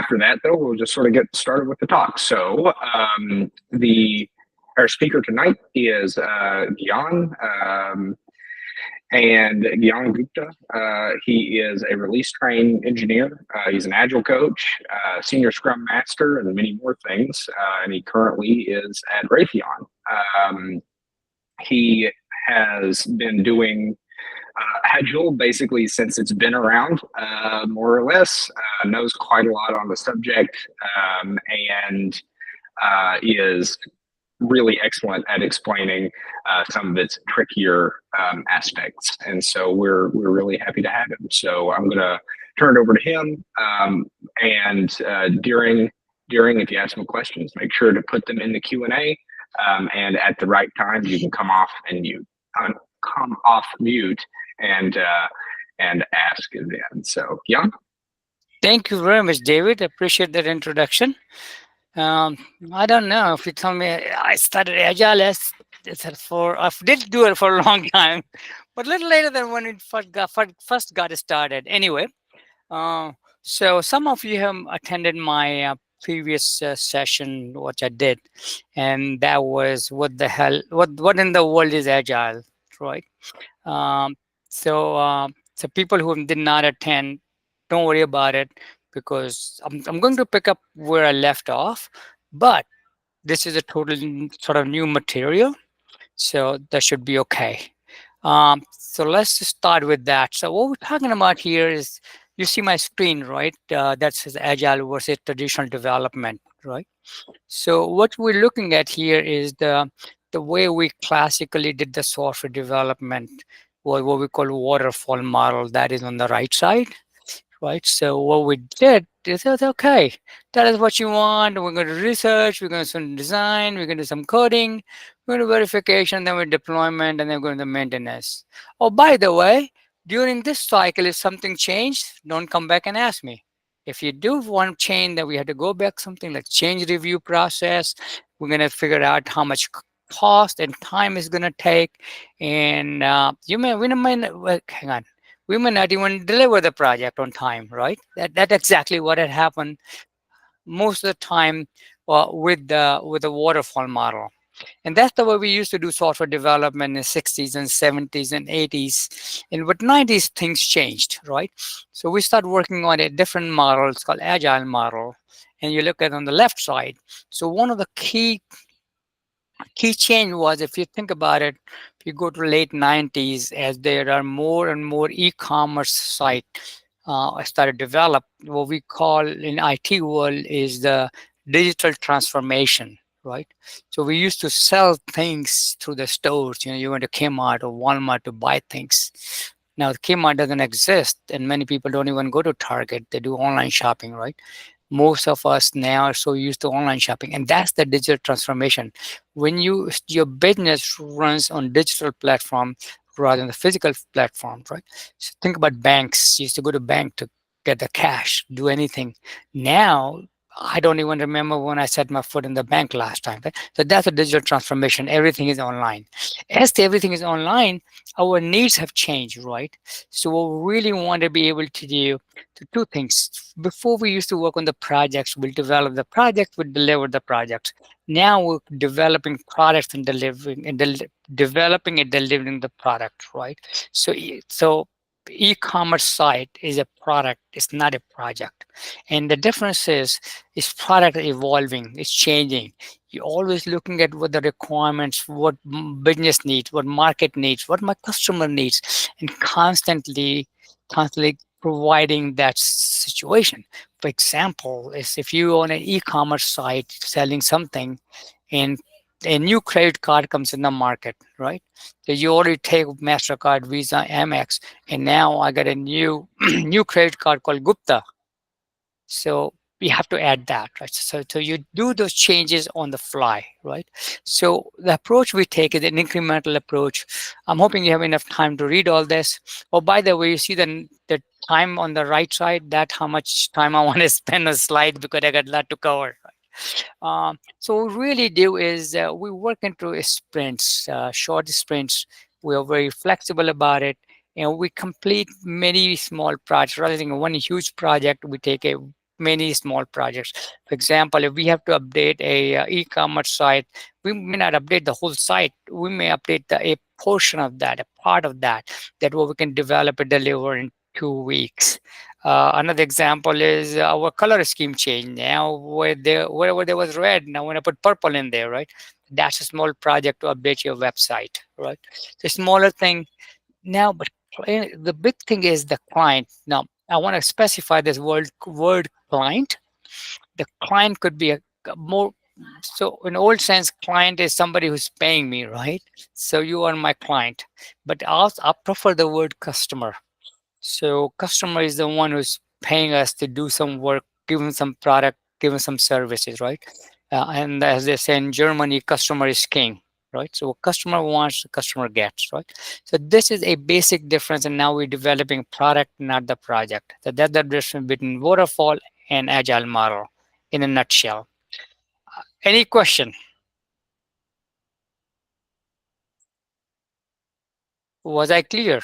after that, though, we'll just sort of get started with the talk. So our speaker tonight is Gyan. And Gyan Gupta, he is a release-trained engineer. He's an Agile Coach, senior Scrum Master, and many more things. And he currently is at Raytheon. He has been doing Agile basically since it's been around, more or less. Knows quite a lot on the subject, and is really excellent at explaining some of its trickier aspects. And so we're really happy to have him. So I'm going to turn it over to him. And during, if you have some questions, make sure to put them in the Q&A. And at the right time, you can come off mute and ask then. So, Gyan? Thank you very much, David. I appreciate that introduction. I don't know if you tell me I started Agile I did do it for a long time, but a little later than when it first got started. Anyway, so some of you have attended my previous session, which I did, and that was what in the world is Agile, right? So people who did not attend, don't worry about it, because I'm going to pick up where I left off, but this is a totally sort of new material, so that should be okay. So let's just start with that. So what we're talking about here is, you see my screen, right? That says Agile versus traditional development, right? So what we're looking at here is the way we classically did the software development, or what we call waterfall model, that is on the right side. Right, so what we did is, okay, tell us what you want. We're going to research, we're going to some design, we're going to do some coding, we're going to verification, then we're deployment, and then we're going to maintenance. Oh, by the way, during this cycle, if something changed, don't come back and ask me. If you do want change, that we had to go back, something like change review process, we're going to figure out how much cost and time is going to take, and hang on. We may not even deliver the project on time, right? That's exactly what had happened most of the time with the waterfall model. And that's the way we used to do software development in the 60s and 70s and 80s. And with 90s, things changed, right? So we started working on a different model. It's called Agile model. And you look at it on the left side. So one of the key change was, if you think about it, if you go to late 90s, as there are more and more e-commerce sites started develop, what we call in IT world is the digital transformation, right? So we used to sell things through the stores. You went to Kmart or Walmart to buy things. Now Kmart doesn't exist, and many people don't even go to Target. They do online shopping, right? Most of us now are so used to online shopping, and that's the digital transformation. When your business runs on digital platform rather than the physical platform, right? So think about banks. You used to go to bank to get the cash, do anything. Now, I don't even remember when I set my foot in the bank last time. Right? So that's a digital transformation. Everything is online. As everything is online, our needs have changed, right? So what we really want to be able to do two things. Before, we used to work on the projects. We'll develop the project, we'll deliver the project. Now we're developing products and delivering and developing and delivering the product, right? So e-commerce site is a product, it's not a project. And the difference is product evolving, it's changing. You're always looking at what the requirements, what business needs, what market needs, what my customer needs, and constantly providing that situation. For example, is if you own an e-commerce site selling something, and a new credit card comes in the market, right? So you already take MasterCard, Visa, Amex, and now I got a new new credit card called Gupta. So we have to add that, right? So you do those changes on the fly, right? So the approach we take is an incremental approach. I'm hoping you have enough time to read all this. Oh, by the way, you see the time on the right side, that's how much time I want to spend on a slide, because I got a lot to cover. So what we really do is we work into sprints, short sprints. We are very flexible about it, and we complete many small projects. Rather than one huge project, we take a many small projects. For example, if we have to update a e-commerce site, we may not update the whole site. We may update a portion of that, a part of that, that what we can develop and deliver in 2 weeks. Another example is our color scheme change. Now, wherever there was red, now when I put purple in there, right? That's a small project to update your website, right? So smaller thing now, but the big thing is the client. Now, I want to specify this word client. The client could be a more, so in old sense, client is somebody who's paying me, right? So you are my client. But I prefer the word customer. So customer is the one who's paying us to do some work, give them some product, give them some services, right? And as they say in Germany, customer is king, right? So what customer wants, the customer gets, right? So this is a basic difference, and now we're developing product, not the project. So that's the difference between waterfall and agile model in a nutshell. Any question? Was I clear?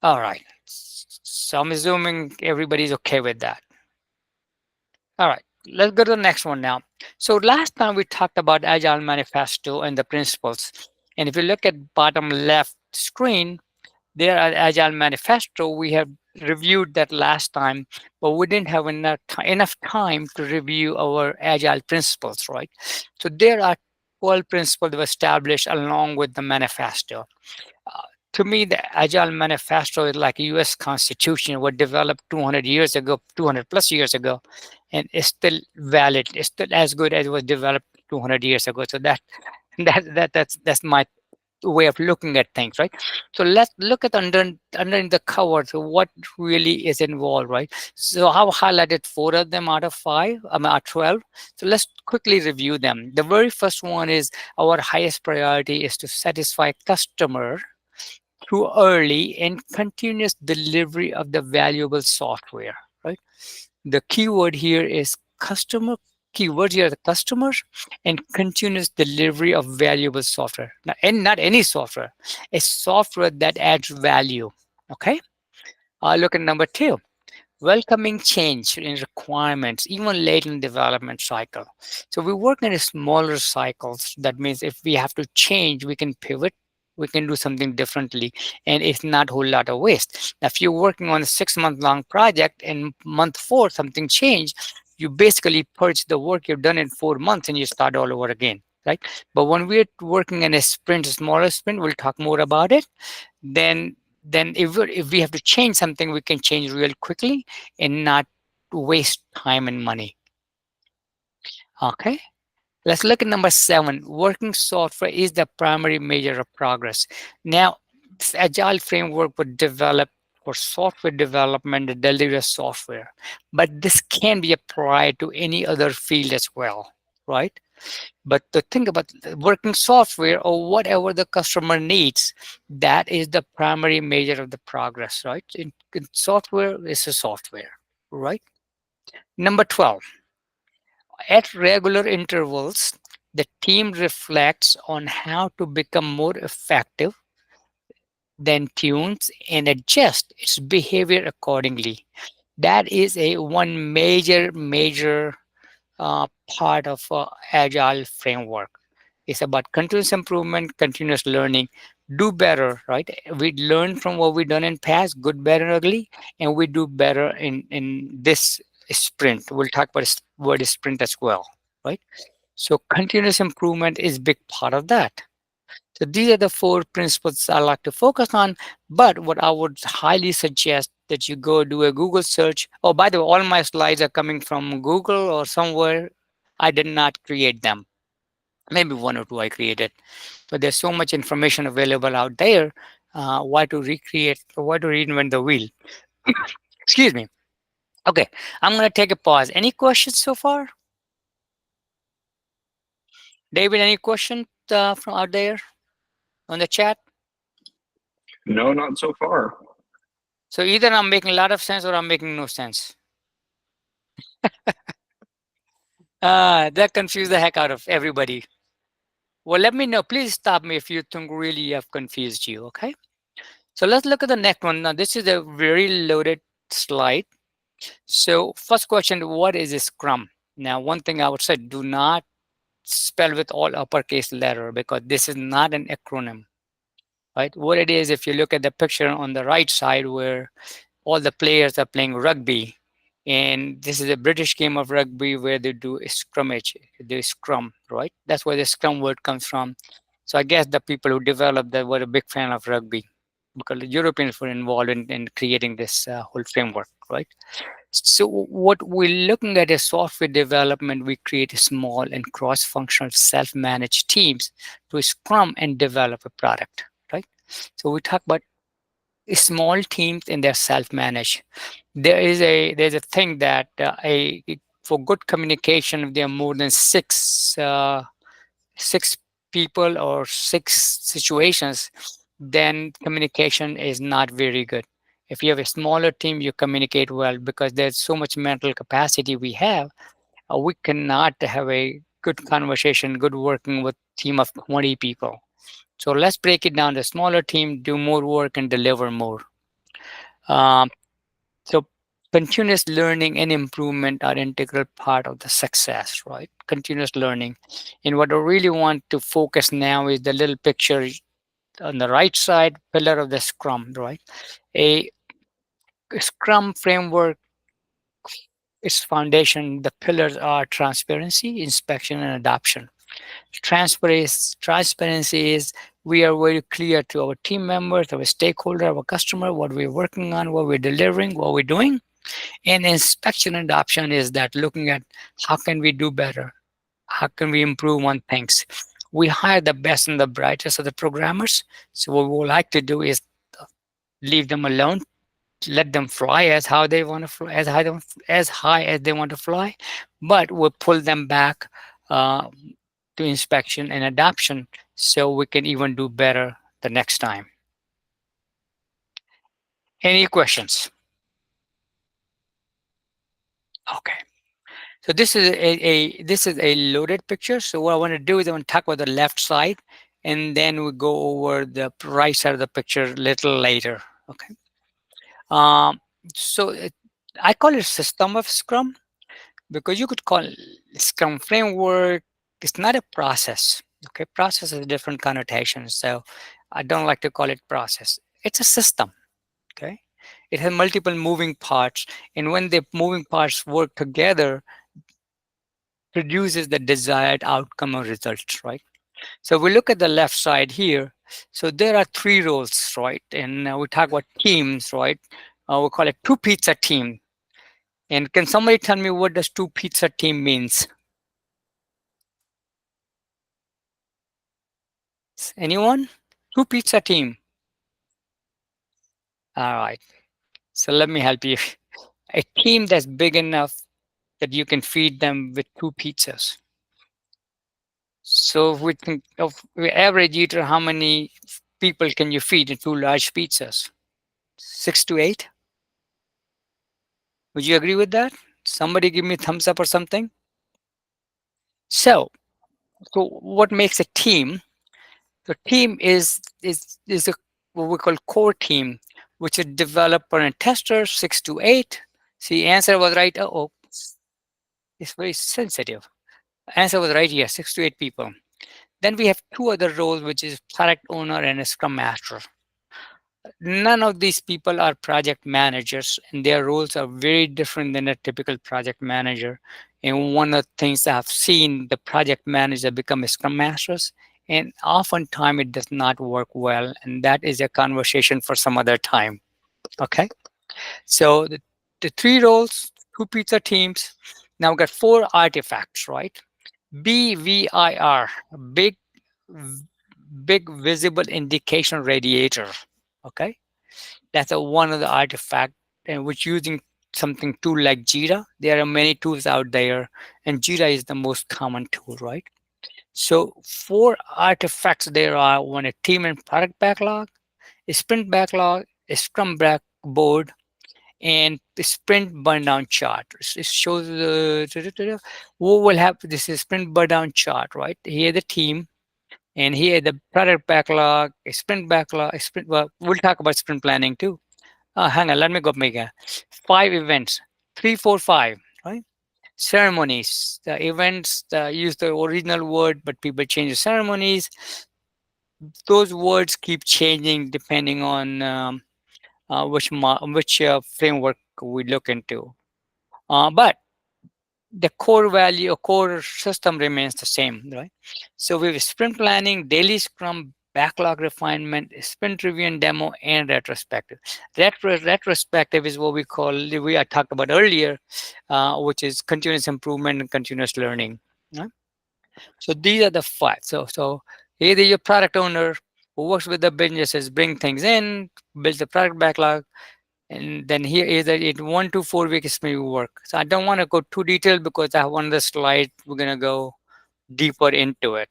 All right. So I'm assuming everybody's okay with that. All right, let's go to the next one now. So last time we talked about Agile Manifesto and the principles. And if you look at bottom left screen, there are Agile Manifesto. We have reviewed that last time, but we didn't have enough time to review our Agile principles, right? So there are 12 principles that were established along with the manifesto. Uh, to me, the Agile Manifesto is like a US Constitution, was developed 200 years ago, 200 plus years ago, and it's still valid. It's still as good as it was developed 200 years ago. So that's my way of looking at things, right? So let's look at under the cover. So what really is involved, right? So I've highlighted 4 of them out of 5, out 12. So let's quickly review them. The very first one is our highest priority is to satisfy customer through early and continuous delivery of the valuable software, right? The keyword here is customer. Keywords here are the customers and continuous delivery of valuable software. And not any software, a software that adds value. Okay. Look at number 2. Welcoming change in requirements, even late in development cycle. So we work in a smaller cycles. That means if we have to change, we can pivot, we can do something differently, and it's not a whole lot of waste. Now, if you're working on a 6-month long project and month 4 something changed, you basically purge the work you've done in 4 months and you start all over again, right? But when we're working in a sprint, a smaller sprint, we'll talk more about it. Then if we have to change something, we can change real quickly and not waste time and money. Okay, let's look at number 7. Working software is the primary measure of progress. Now, this agile framework was developed for software development, the delivery of software, but this can be applied to any other field as well, right? But to think about working software or whatever the customer needs, that is the primary measure of the progress, right? In software is a software, right? Number 12, at regular intervals, the team reflects on how to become more effective, then tunes and adjust its behavior accordingly. That is a one major part of agile framework. It's about continuous improvement, continuous learning, do better, right? We learn from what we've done in past, good, better, ugly, and we do better in this sprint. We'll talk about word sprint as well, right? So continuous improvement is big part of that. So these are the 4 principles I like to focus on. But what I would highly suggest that you go do a Google search. Oh, by the way, all my slides are coming from Google or somewhere. I did not create them. Maybe 1 or 2 I created. But there's so much information available out there. Why to recreate, why to reinvent the wheel? Excuse me. Okay, I'm going to take a pause. Any questions so far? David, any questions from out there on the chat? No, not so far. So either I'm making a lot of sense or I'm making no sense. That confused the heck out of everybody. Well, let me know. Please stop me if you think really I've confused you, okay? So let's look at the next one. Now, this is a very loaded slide. So first question, what is a Scrum? Now, one thing I would say, do not spell with all uppercase letter because this is not an acronym, right? What it is, if you look at the picture on the right side where all the players are playing rugby, and this is a British game of rugby where they do a scrummage, they scrum, right? That's where the scrum word comes from. So I guess the people who developed that were a big fan of rugby because the Europeans were involved in creating this whole framework, right? So what we're looking at is software development. We create small and cross-functional self-managed teams to scrum and develop a product, right? So we talk about small teams and they're self-managed. There's a thing that for good communication, if there are more than six people or six situations, then communication is not very good. If you have a smaller team, you communicate well because there's so much mental capacity we have. We cannot have a good conversation, good working with team of 20 people. So let's break it down. The smaller team do more work and deliver more. Um, so continuous learning and improvement are integral part of the success, right? Continuous learning. And what I really want to focus now is the little picture on the right side, pillar of the Scrum, right? A Scrum framework, its foundation, the pillars are transparency, inspection, and adoption. Transparency is we are very clear to our team members, our stakeholder, our customer, what we're working on, what we're delivering, what we're doing. And inspection and adoption is that looking at how can we do better? How can we improve on things? We hire the best and the brightest of the programmers. So what we would like to do is leave them alone, let them fly as how they want to fly, as high as they want to fly, but we'll pull them back uh, to inspection and adoption so we can even do better the next time. Any questions? Okay. So this is a loaded picture. So what I want to do is I want to talk about the left side, and then we go over the right side of the picture a little later. Okay. Um, so I call it system of Scrum because you could call it Scrum framework. It's not a process. Okay, process has different connotations. So I don't like to call it process. It's a system. Okay, it has multiple moving parts, and when the moving parts work together, produces the desired outcome or results, right? So we look at the left side here. So there are three roles, right? And we talk about teams, right? We call it two pizza team. And can somebody tell me what does two pizza team means? Anyone? Two pizza team. All right. So let me help you. A team that's big enough that you can feed them with two pizzas. So if we think of the average eater, how many people can you feed in two large pizzas? 6 to 8? Would you agree with that? Somebody give me a thumbs up or something. So, so what makes a team? The team is a what we call core team, which is developer and tester, 6 to 8. See, answer was right. Oh, it's very sensitive. Answer was right here, 6 to 8 people. Then we have two other roles, which is product owner and a scrum master. None of these people are project managers, and their roles are very different than a typical project manager. And one of the things I've seen, the project manager become scrum masters, and oftentimes it does not work well. And that is a conversation for some other time. Okay. So the three roles, two pizza teams. Now we got four artifacts, right? BVIR, big, big visible indication radiator. Okay. That's one of the artifact and which using something tool like Jira. There are many tools out there, and Jira is the most common tool, right? So four artifacts there are: one a team and product backlog, a sprint backlog, a scrum board, and the sprint burn down chart. It shows what will happen. This is sprint burn down chart, right? Here the team, and here the product backlog, a sprint backlog, a sprint. Well, we'll talk about sprint planning too. Hang on, let me go make 5 events. Three, four, five, right? Ceremonies, the events, use the original word, but people change the ceremonies. Those words keep changing depending on which framework we look into. But the core value or core system remains the same, right? So we have sprint planning, daily scrum, backlog refinement, sprint review and demo, and retrospective. Retrospective is what we I talked about earlier, which is continuous improvement and continuous learning. Right? So these are the five. So either your product owner who works with the businesses, bring things in, build the product backlog, and then here is that in 1 to 4 weeks may work. So I don't want to go too detailed because I have one of the slide. We're gonna go deeper into it.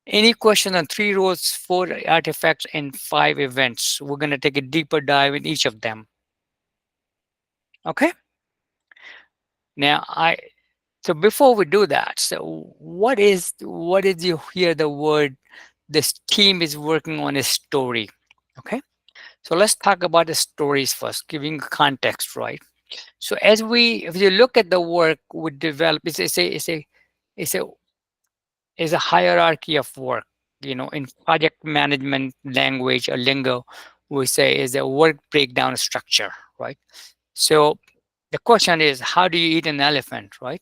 Any question on three roles, four artifacts, and five events? We're gonna take a deeper dive in each of them. Okay. Now so before we do that, so what is you hear the word this team is working on a story? Okay. So let's talk about the stories first, giving context, right? So if you look at the work we develop, it's a it's a hierarchy of work. In project management language or lingo, we say is a work breakdown structure, right? So the question is, how do you eat an elephant, right?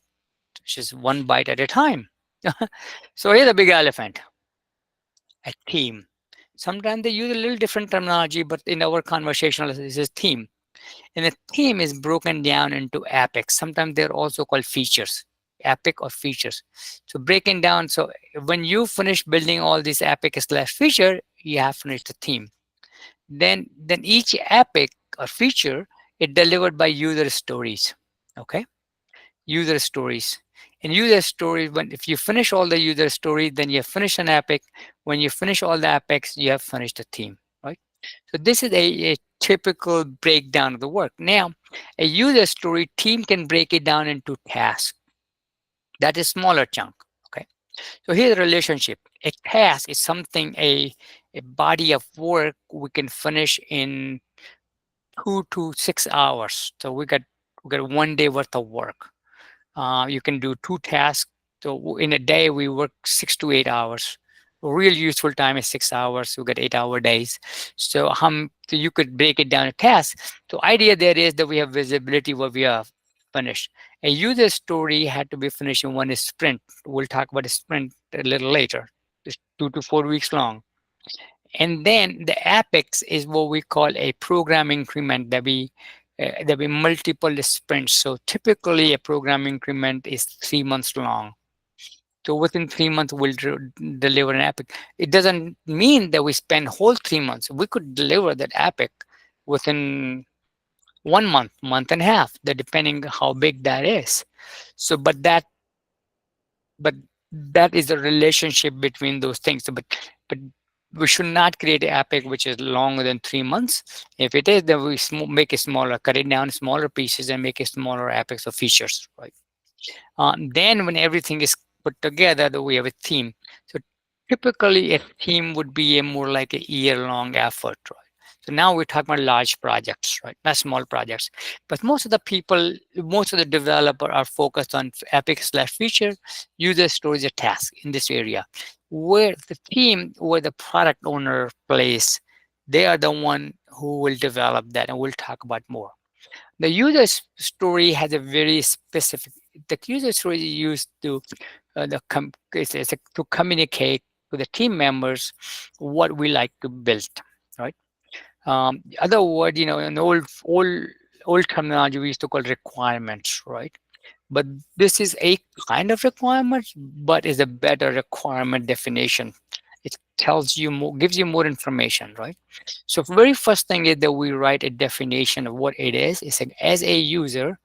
Which is one bite at a time. So here's a big elephant, a team. Sometimes they use a little different terminology, but in our conversational, this is theme. And a theme is broken down into epics. Sometimes they're also called features, epic or features. So breaking down, so when you finish building all these epic slash feature, you have finished the theme. Then each epic or feature is delivered by user stories. Okay, user stories. And user stories, when if you finish all the user stories, then you have finished an epic. When you finish all the epics, you have finished the theme, right? So this is a typical breakdown of the work. Now, a user story team can break it down into tasks. That is smaller chunk. Okay. So here's the relationship. A task is something a body of work we can finish in 2 to 6 hours. So we got 1 day worth of work. You can do two tasks. So in a day, we work 6 to 8 hours. Real useful time is 6 hours. We get 8 hour days. So you could break it down to tasks. So idea there is that we have visibility what we have finished. A user story had to be finished in one sprint. We'll talk about a sprint a little later. It's 2 to 4 weeks long. And then the apex is what we call a program increment that be multiple sprints. So typically a program increment is 3 months long. So within 3 months, we'll deliver an epic. It doesn't mean that we spend whole 3 months. We could deliver that epic within 1 month, month and a half, that depending how big that is. So, but that is the relationship between those things. But we should not create an epic which is longer than 3 months. If it is, then we make it smaller, cut it down smaller pieces, and make it smaller epics or features, right? Then when everything is put together, then we have a theme. So typically, a theme would be a more like a year-long effort, right? So now we're talking about large projects, right? Not small projects. But most of the developer are focused on epic slash feature, user stories, a task in this area. Where the team, where the product owner plays, they are the one who will develop that, and we'll talk about more. The user story has a very specific. The user story is used to to communicate to the team members what we like to build, right? The other word, in old terminology, we used to call requirements, right? But this is a kind of requirement, but is a better requirement definition. It tells you more, gives you more information, right? So very first thing is that we write a definition of what it is. It's like, as a user,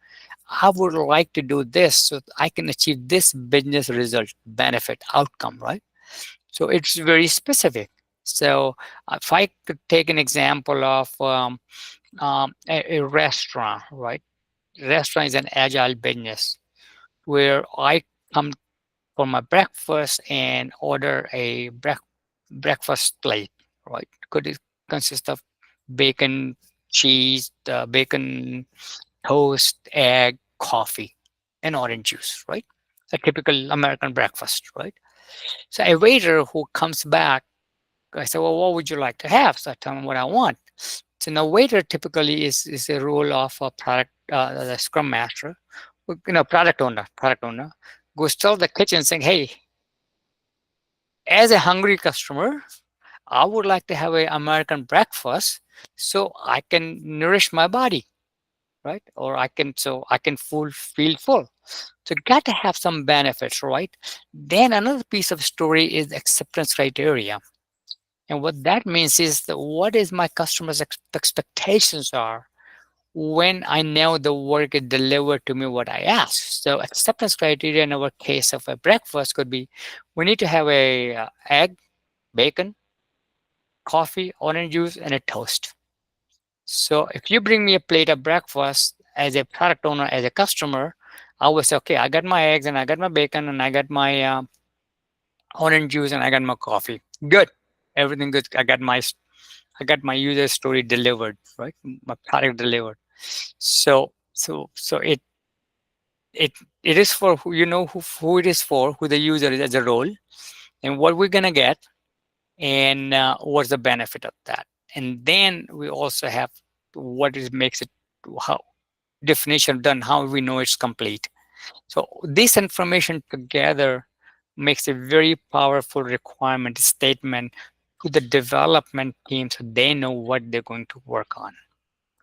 I would like to do this so I can achieve this business result, benefit, outcome, right? So it's very specific. So if I could take an example of a restaurant, right? Restaurant is an agile business where I come for my breakfast and order a breakfast plate, right? Could it consist of bacon, cheese, bacon toast, egg, coffee, and orange juice, right? A typical American breakfast, right? So a waiter who comes back, I say, well, what would you like to have? So I tell him what I want. So now waiter typically is a role of a product, the scrum master, product owner, goes tell the kitchen saying, hey, as a hungry customer, I would like to have an American breakfast so I can nourish my body, right? Or I can feel full. So got to have some benefits, right? Then another piece of story is acceptance criteria. And what that means is that what is my customer's expectations are when I know the work is delivered to me what I ask. So acceptance criteria in our case of a breakfast could be we need to have a egg, bacon, coffee, orange juice, and a toast. So if you bring me a plate of breakfast as a product owner, as a customer, I will say, okay, I got my eggs and I got my bacon and I got my orange juice and I got my coffee. Good, everything good. I got my user story delivered, right? My product delivered. So it it is for who you know who it is for, who the user is as a role, and what we're gonna get, and what's the benefit of that. And then we also have what is makes it how definition done, how we know it's complete. So this information together makes a very powerful requirement statement to the development team so they know what they're going to work on,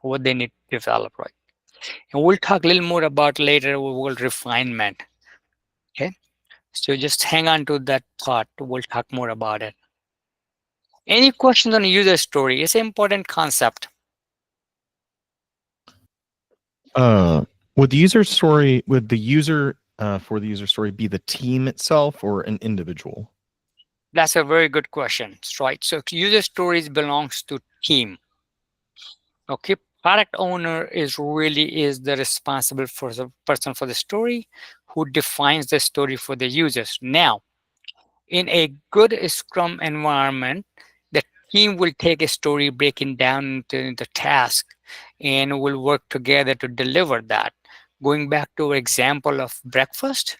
what they need to develop, right? And we'll talk a little more about later we'll refinement. Okay. So just hang on to that thought. We'll talk more about it. Any questions on user story? It's an important concept. Uh, would the user for the user story be the team itself or an individual? That's a very good question, right? So user stories belongs to team. Okay, product owner is the responsible for the person for the story, who defines the story for the users. Now, in a good Scrum environment, the team will take a story, breaking down into the task, and will work together to deliver that. Going back to our example of breakfast,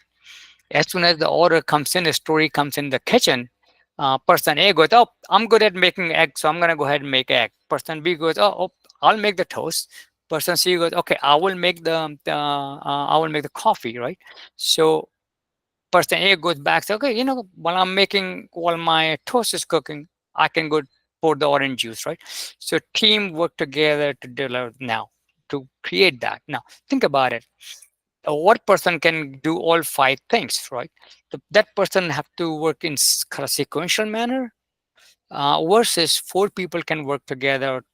as soon as the order comes in, a story comes in the kitchen. Person A goes, "Oh, I'm good at making egg, so I'm gonna go ahead and make egg." Person B goes, "Oh, I'll make the toast." Person C goes, "Okay, I will make the coffee." Right. So person A goes back, says, "Okay, while my toast is cooking, I can go pour the orange juice." Right. So team work together to deliver now to create that. Now think about it, what person can do all five things, right? That person have to work in kind of sequential manner, versus four people can work together,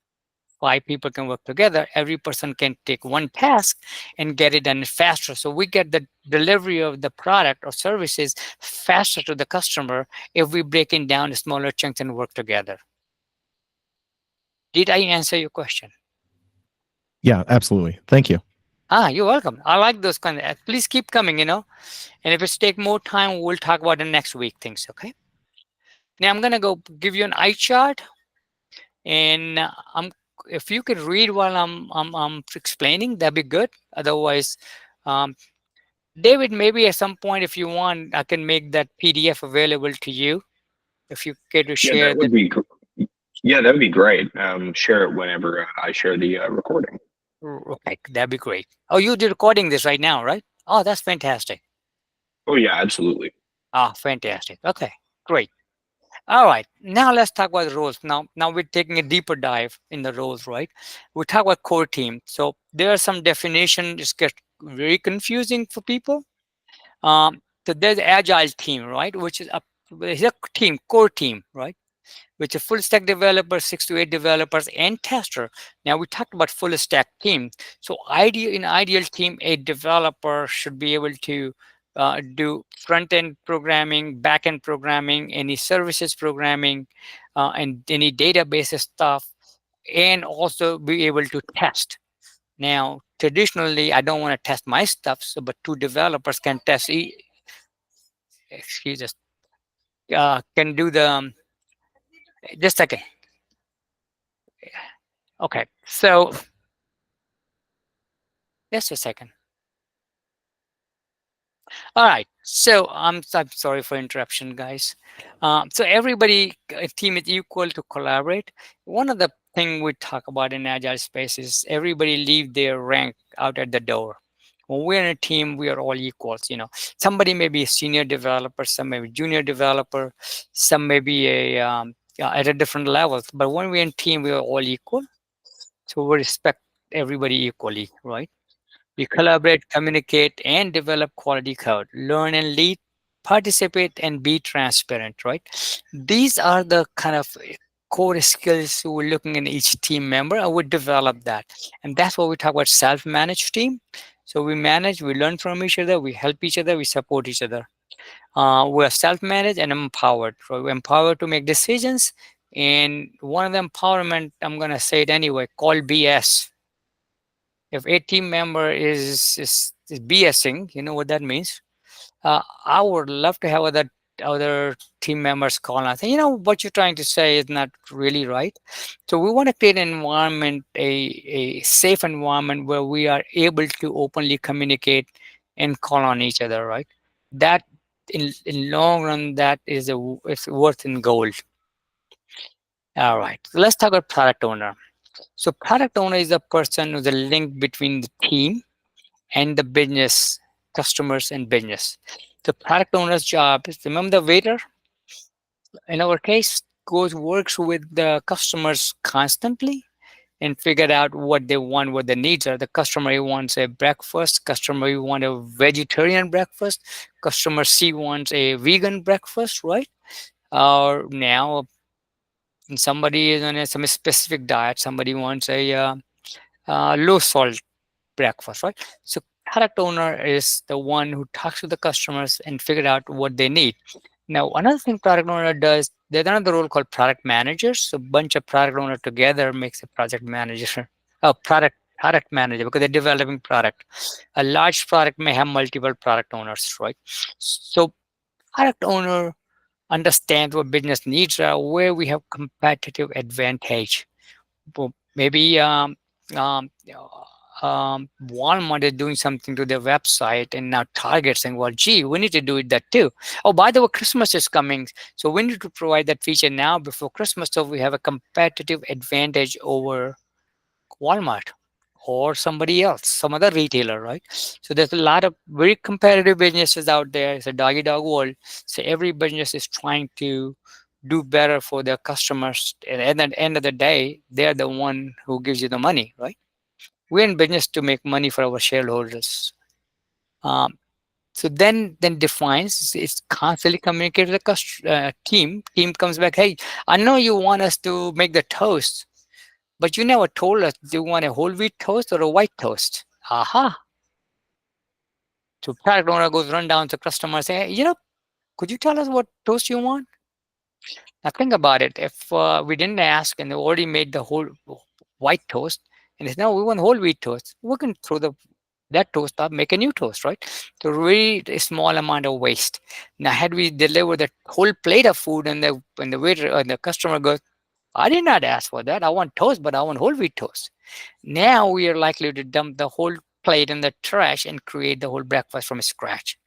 five people can work together. Every person can take one task and get it done faster. So we get the delivery of the product or services faster to the customer if we break it down to smaller chunks and work together. Did I answer your question? Yeah, absolutely. Thank you. You're welcome. I like those kind of. Please keep coming. And if it's take more time, we'll talk about the next week things. Okay. Now I'm gonna go give you an eye chart, and I'm if you could read while I'm explaining, that'd be good. Otherwise, um, David, maybe at some point, if you want, I can make that PDF available to you. If you care to Yeah, share that, that would be great. Share it whenever I share the recording. okay, that'd be great. Oh, you're recording this right now, right? Oh, that's fantastic. Oh yeah, absolutely. Ah, fantastic. Okay, great. All right, now let's talk about the roles. Now we're taking a deeper dive in the roles, right? We talk about core team. So there are some definitions. It's get very confusing for people. So there's agile team, right? Which is it's a team, core team, right? Which is full stack developers, 6 to 8 developers, and tester. Now we talked about full stack team. So ideal team, a developer should be able to do front end programming, back end programming, any services programming, and any database stuff, and also be able to test. Now, traditionally, I don't want to test my stuff, so but two developers can test. Excuse us. Can do the just a second. Okay, so Just a second. All right. So I'm sorry for interruption, guys. So everybody, a team is equal to collaborate. One of the thing we talk about in agile space is everybody leave their rank out at the door. When we're in a team, we are all equals. Somebody may be a senior developer, some may be junior developer, some may be at a different level. But when we're in team, we are all equal. So we respect everybody equally, right? We collaborate, communicate, and develop quality code, learn and lead, participate, and be transparent, right? These are the kind of core skills we're looking in each team member. I would develop that. And that's what we talk about self-managed team. So we manage, we learn from each other, we help each other, we support each other. We're self-managed and empowered. So we're empowered to make decisions. And one of the empowerment, I'm going to say it anyway, called BS. If a team member is BSing, you know what that means. I would love to have other team members call and say, what you're trying to say is not really right. So we want to create an environment, a safe environment where we are able to openly communicate and call on each other, right? That in long run, that is it's worth in gold. All right, so let's talk about product owner. So product owner is the person who's the link between the team and the business, customers and business. The product owner's job is, remember the waiter in our case, works with the customers constantly and figure out what they want, what the needs are. The customer wants a breakfast, customer want a vegetarian breakfast, customer C wants a vegan breakfast, right? Or now somebody is on some specific diet, somebody wants a low salt breakfast, right? So product owner is the one who talks to the customers and figure out what they need. Now, another thing product owner does, there's another role called product manager. So a bunch of product owner together makes a project manager, a product manager because they're developing product. A large product may have multiple product owners, right? So product owner understands what business needs are, where we have competitive advantage. Maybe Walmart is doing something to their website, and now Target saying, "Well, gee, we need to do it that too." Oh, by the way, Christmas is coming, so we need to provide that feature now before Christmas, so we have a competitive advantage over Walmart or somebody else, some other retailer, right? So there's a lot of very competitive businesses out there. It's a doggy dog world. So every business is trying to do better for their customers. And at the end of the day, they're the one who gives you the money, right? We're in business to make money for our shareholders. So then defines, it's constantly communicate with the team. Team comes back, hey, I know you want us to make the toast, but you never told us, do you want a whole wheat toast or a white toast? Aha. So product owner goes run down to customer, say, hey, could you tell us what toast you want? Now think about it. If we didn't ask and they already made the whole white toast, and it's now we want whole wheat toast, we can throw that toast up, make a new toast, right? So really a small amount of waste. Now, had we delivered the whole plate of food and the waiter or the customer goes, I did not ask for that. I want toast, but I want whole wheat toast. Now we are likely to dump the whole plate in the trash and create the whole breakfast from scratch.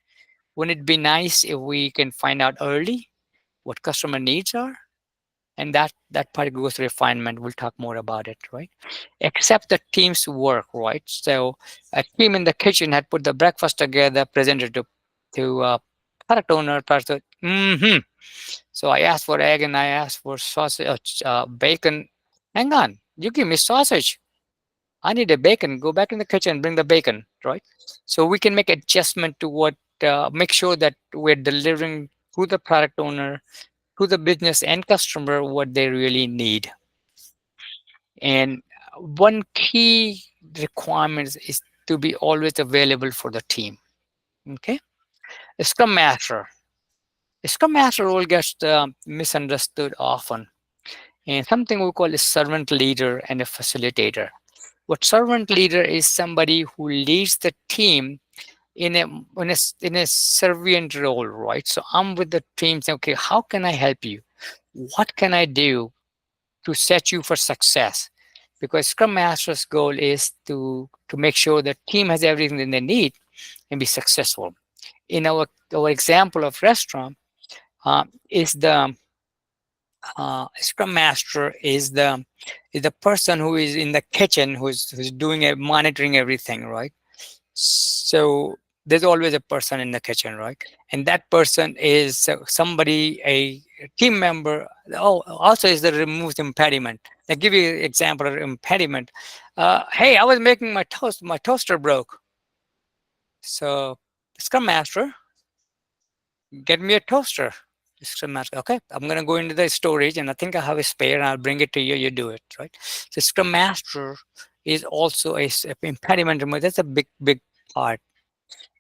Wouldn't it be nice if we can find out early what customer needs are? And that part goes to refinement. We'll talk more about it, right? Except the team's work, right? So a team in the kitchen had put the breakfast together, presented to product owner. Product, So I asked for egg and I asked for sausage, bacon. Hang on, you give me sausage. I need a bacon. Go back in the kitchen, bring the bacon, right? So we can make adjustment to make sure that we're delivering to the product owner, to the business and customer what they really need. And one key requirement is to be always available for the team. Okay, a Scrum Master. A Scrum Master role gets misunderstood often, and something we call a servant leader and a facilitator. What servant leader is somebody who leads the team in a servant role, right? So I'm with the team saying, okay, how can I help you? What can I do to set you for success? because Scrum Master's goal is to make sure the team has everything that they need and be successful. In our example of restaurant, is the Scrum Master is the person who is in the kitchen who's doing monitoring everything, right? So there's always a person in the kitchen, right? And that person is somebody, a team member. Oh, also is the removes impediment. I give you an example of impediment. Hey, I was making my toast, my toaster broke. So Scrum Master, get me a toaster. Scrum Master, okay, I'm gonna go into the storage and I think I have a spare and I'll bring it to you. You do it, right? So Scrum Master is also a impediment remover. That's a big part.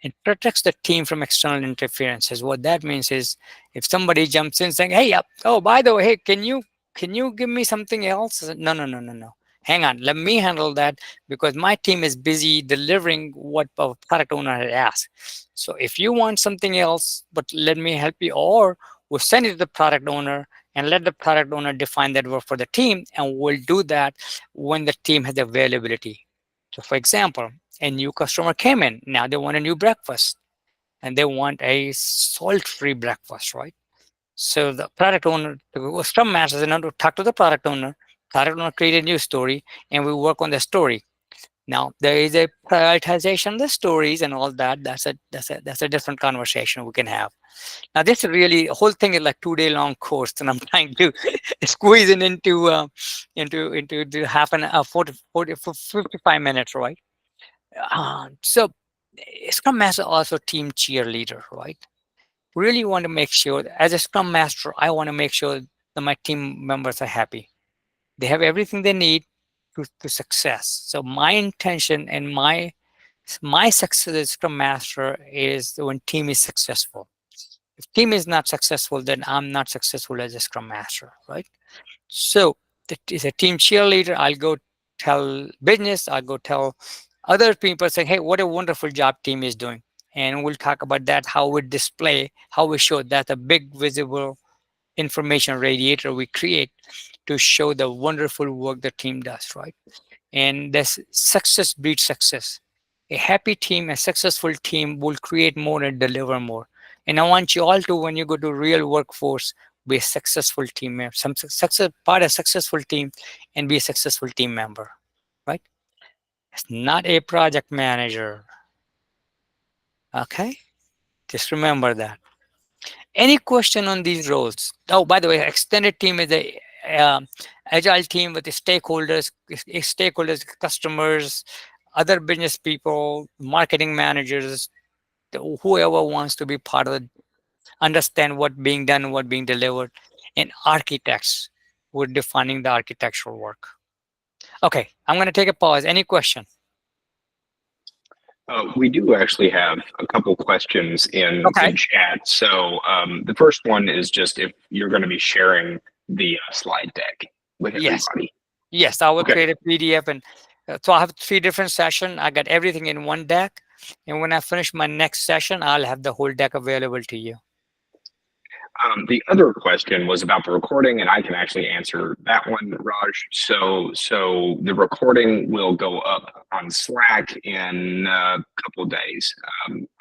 It protects the team from external interferences. What that means is if somebody jumps in saying, hey, oh, by the way, hey, can you give me something else? No. Hang on, let me handle that because my team is busy delivering what our product owner had asked. So if you want something else, but let me help you, or we'll send it to the product owner and let the product owner define that work for the team, and we'll do that when the team has availability. So for example, a new customer came in. Now they want a new breakfast and they want a salt-free breakfast, right? So the product owner, the Scrum Master, is to talk to the product owner create a new story, and we work on the story. Now there is a prioritization of the stories and all that. That's a different conversation we can have. Now this is really whole thing is like 2 day long course, and I'm trying to squeeze it into the half an 55 minutes, right? So Scrum Master also team cheerleader, right? Really want to make sure that as a Scrum Master, I want to make sure that my team members are happy. They have everything they need to success. So my intention and my success as Scrum Master is when team is successful. If team is not successful, then I'm not successful as a Scrum Master, right? So that is a team cheerleader. I'll go tell business, I'll go tell other people saying, hey, what a wonderful job team is doing. And we'll talk about that, how we display, how we show that a big visible information radiator we create to show the wonderful work the team does, right? And this success breeds success. A happy team, a successful team will create more and deliver more. And I want you all to, when you go to real workforce, be a successful team member, some success part of a successful team, and be a successful team member, right? It's not a project manager. Okay, just remember that. Any question on these roles? Oh, by the way, extended team is a agile team with the stakeholders, customers, other business people, marketing managers, whoever wants to be part of it, understand what being done, what being delivered, and architects. We're defining the architectural work. Okay, I'm going to take a pause. Any question? We do actually have a couple questions in Okay. the chat. So the first one is just if you're going to be sharing the slide deck with Yes. everybody. Yes, I will Okay. create a PDF, and so I have 3 different sessions. I got everything in one deck, and when I finish my next session, I'll have the whole deck available to you. The other question was about the recording, and I can actually answer that one, Raj. So the recording will go up on Slack in a couple of days,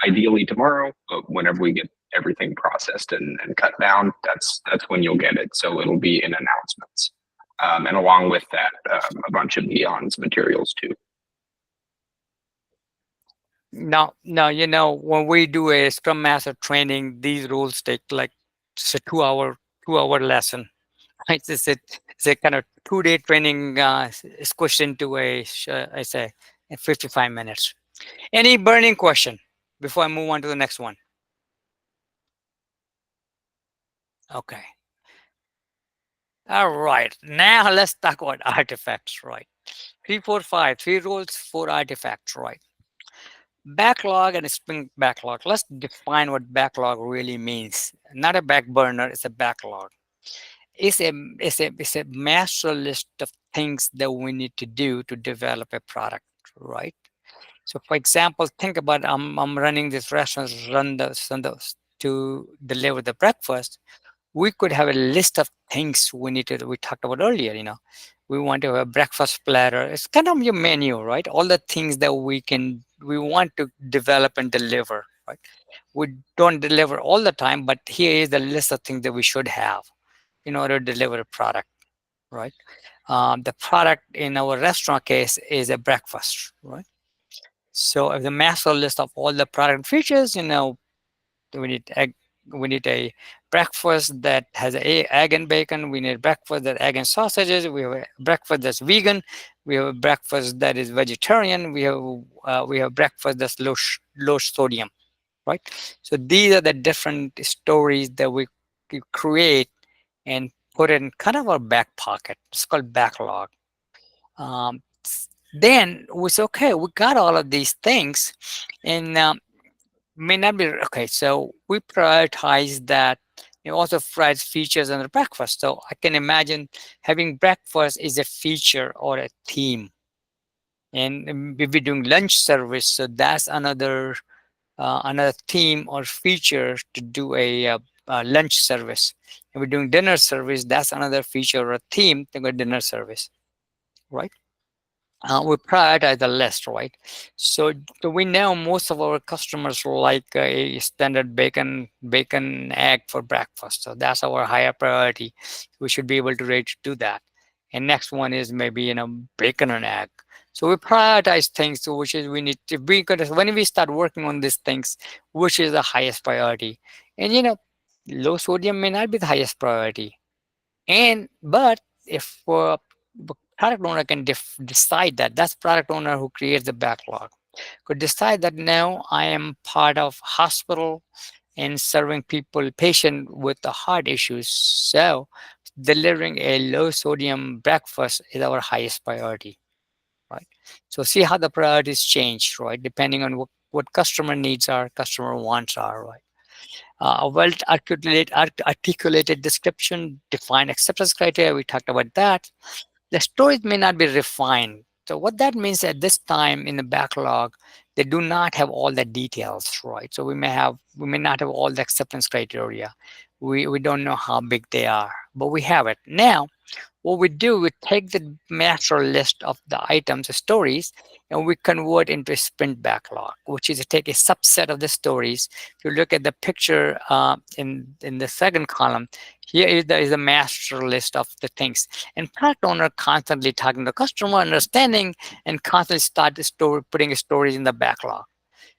ideally tomorrow, but whenever we get everything processed and cut down, that's when you'll get it. So it'll be in announcements, and along with that, a bunch of Gyan's materials too. Now, when we do a Scrum Master training, these rules take like it's a 2 hour lesson. Right? It's a kind of 2 day training squished into I say, 55 minutes. Any burning question before I move on to the next one? Okay. All right. Now let's talk about artifacts, right? 3, 4, 5, 3 rules, 4 artifacts, right? Backlog and sprint backlog. Let's define what backlog really means. Not a back burner, it's a backlog. It's a master list of things that we need to do to develop a product, right? So for example, think about I'm running this restaurant, run those to deliver the breakfast. We could have a list of things we talked about earlier, We want to have a breakfast platter. It's kind of your menu, right? All the things that we want to develop and deliver, right? We don't deliver all the time, but here is the list of things that we should have in order to deliver a product, right? The product in our restaurant case is a breakfast, right? So if the master list of all the product features, we need egg, we need a breakfast that has egg and bacon. We need breakfast that egg and sausages. We have a breakfast that's vegan. We have a breakfast that is vegetarian. We have breakfast that's low sodium, right? So these are the different stories that we create and put in kind of our back pocket. It's called backlog. Um, then we say, okay, we got all of these things, and may not be okay. So we prioritize that. It also provides features under breakfast. So I can imagine having breakfast is a feature or a theme, and if we're doing lunch service, so that's another theme or feature to do a lunch service. If we're doing dinner service, that's another feature or a theme to go dinner service, right? We prioritize the list, right? So, so we know most of our customers like a standard bacon egg for breakfast. So that's our higher priority. We should be able to ready to do that. And next one is maybe bacon and egg. So we prioritize things, so which is we need to be good when we start working on these things, which is the highest priority. And low sodium may not be the highest priority, but if the product owner can decide that, that's product owner who creates the backlog, could decide that now I am part of hospital and serving patient with the heart issues. So delivering a low sodium breakfast is our highest priority, right? So see how the priorities change, right? Depending on what customer needs are, customer wants are, right? A articulated description, defined acceptance criteria. We talked about that. The stories may not be refined. So what that means at this time in the backlog, they do not have all the details, right? So we may not have all the acceptance criteria. We don't know how big they are, but we have it now. What we do, we take the master list of the items, the stories, and we convert into a sprint backlog, which is to take a subset of the stories. If you look at the picture in the second column, here is the master list of the things. And product owner constantly talking to the customer, understanding, and constantly start the story, putting stories in the backlog.